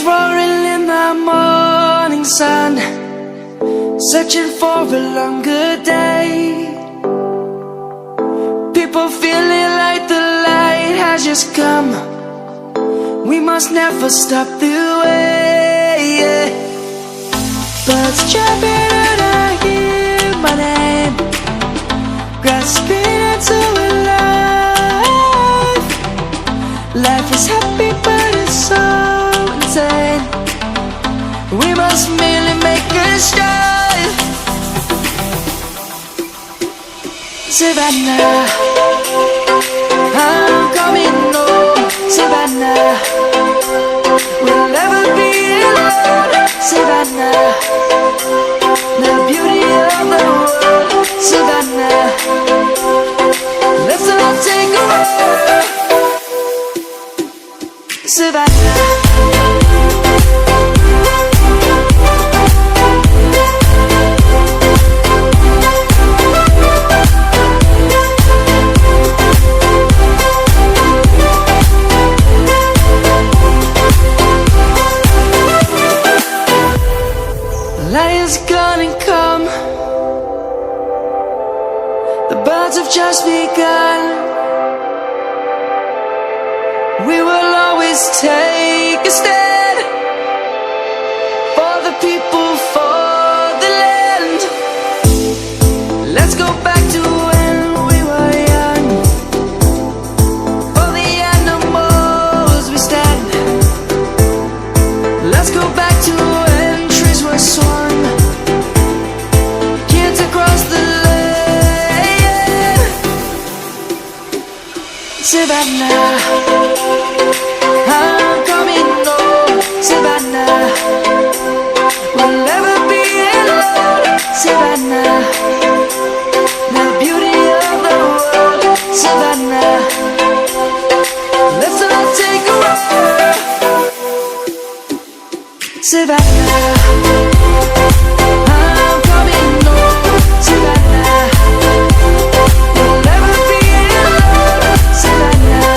roaring in the morning sun, searching for a longer day. People feeling like the light has just come. We must never stop the way. Birds jumping and I hear my name, grasping into a life. Life is happy but it's so insane. We must merely make a strive. Savannah, I'm coming home. Savannah, we'll never be alone. Savannah, the beauty of the world. Savannah, let's all take a walk. Savannah, lion's gonna come. The birds have just begun. We will always take a stand for the people, for the land. Let's go back to when we were young. For the animals we stand. Let's go back to when trees were swung, kids across the land. Savannah, I'm coming home. Savannah, we'll never be alone. Savannah, the beauty of the world. Savannah, let's all take a walk. Savannah, I'm coming home. Savannah, we'll never be alone. Savannah,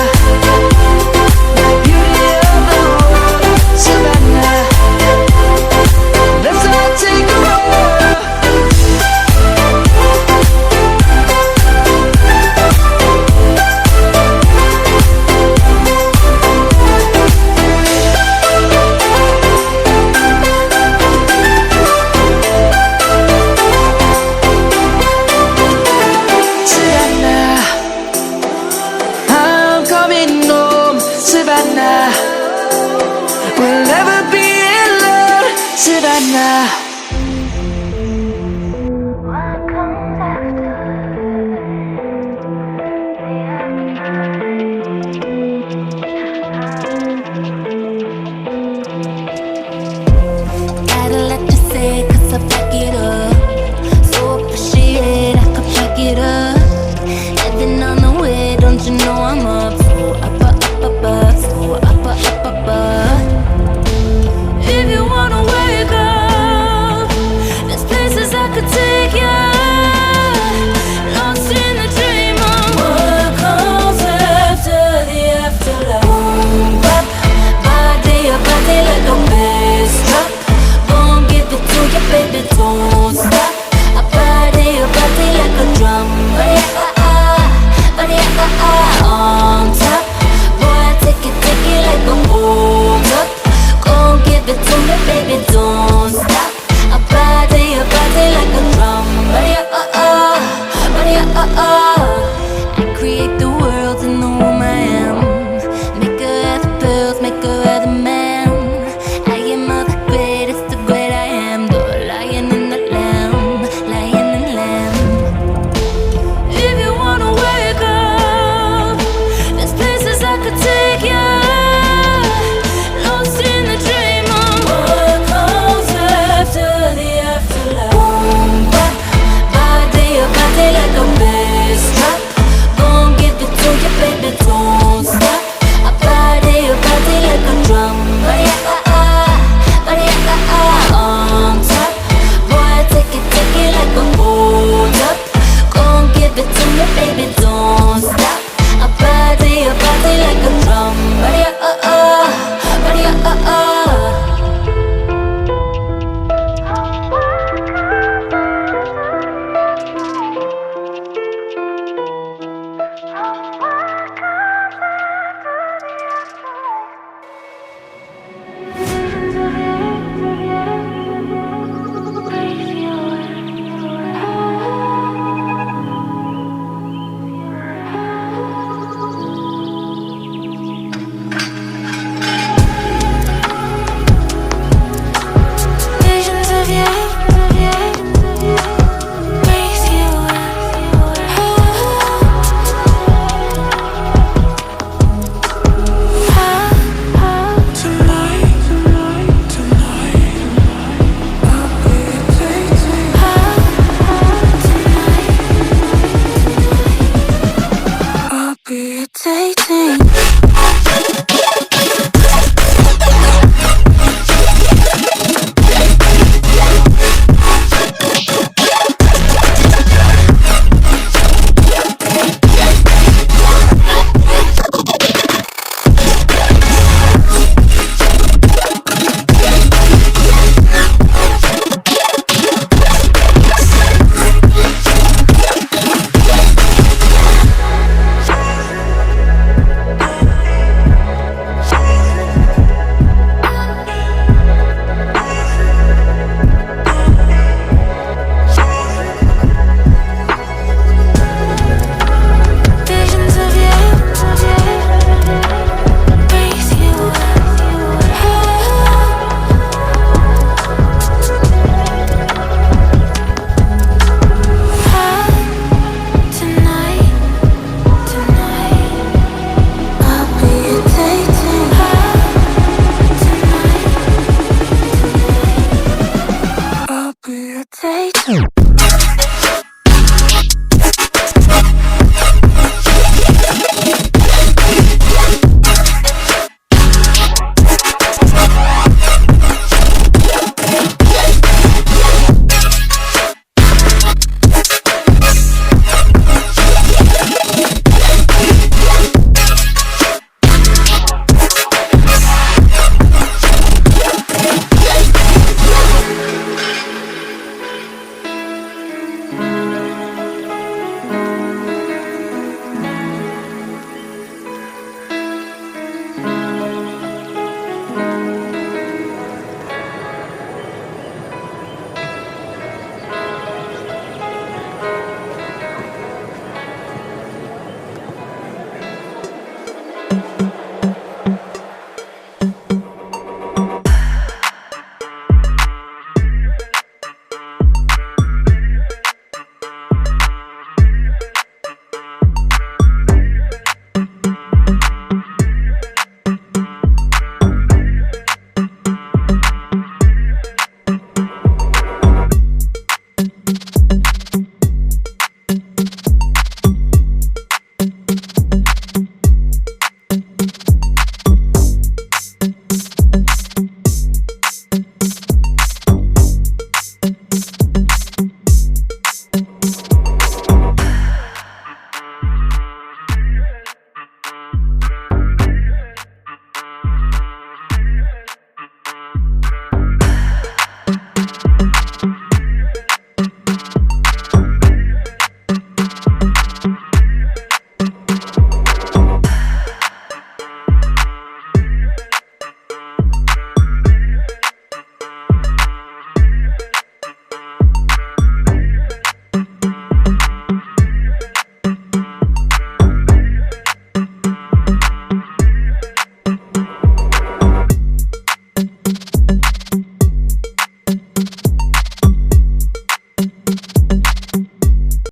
the beauty of the world. Savannah, let's all take a walk. Savannah, I'm coming home. Savannah, we'll never be alone. Savannah. What comes after the gotta let you say, 'cause I back it up. So appreciate I could back it up. Heading on the way, don't you know I'm up? So up, up, up, up, so up, up, up, up. If you wanna wake up Take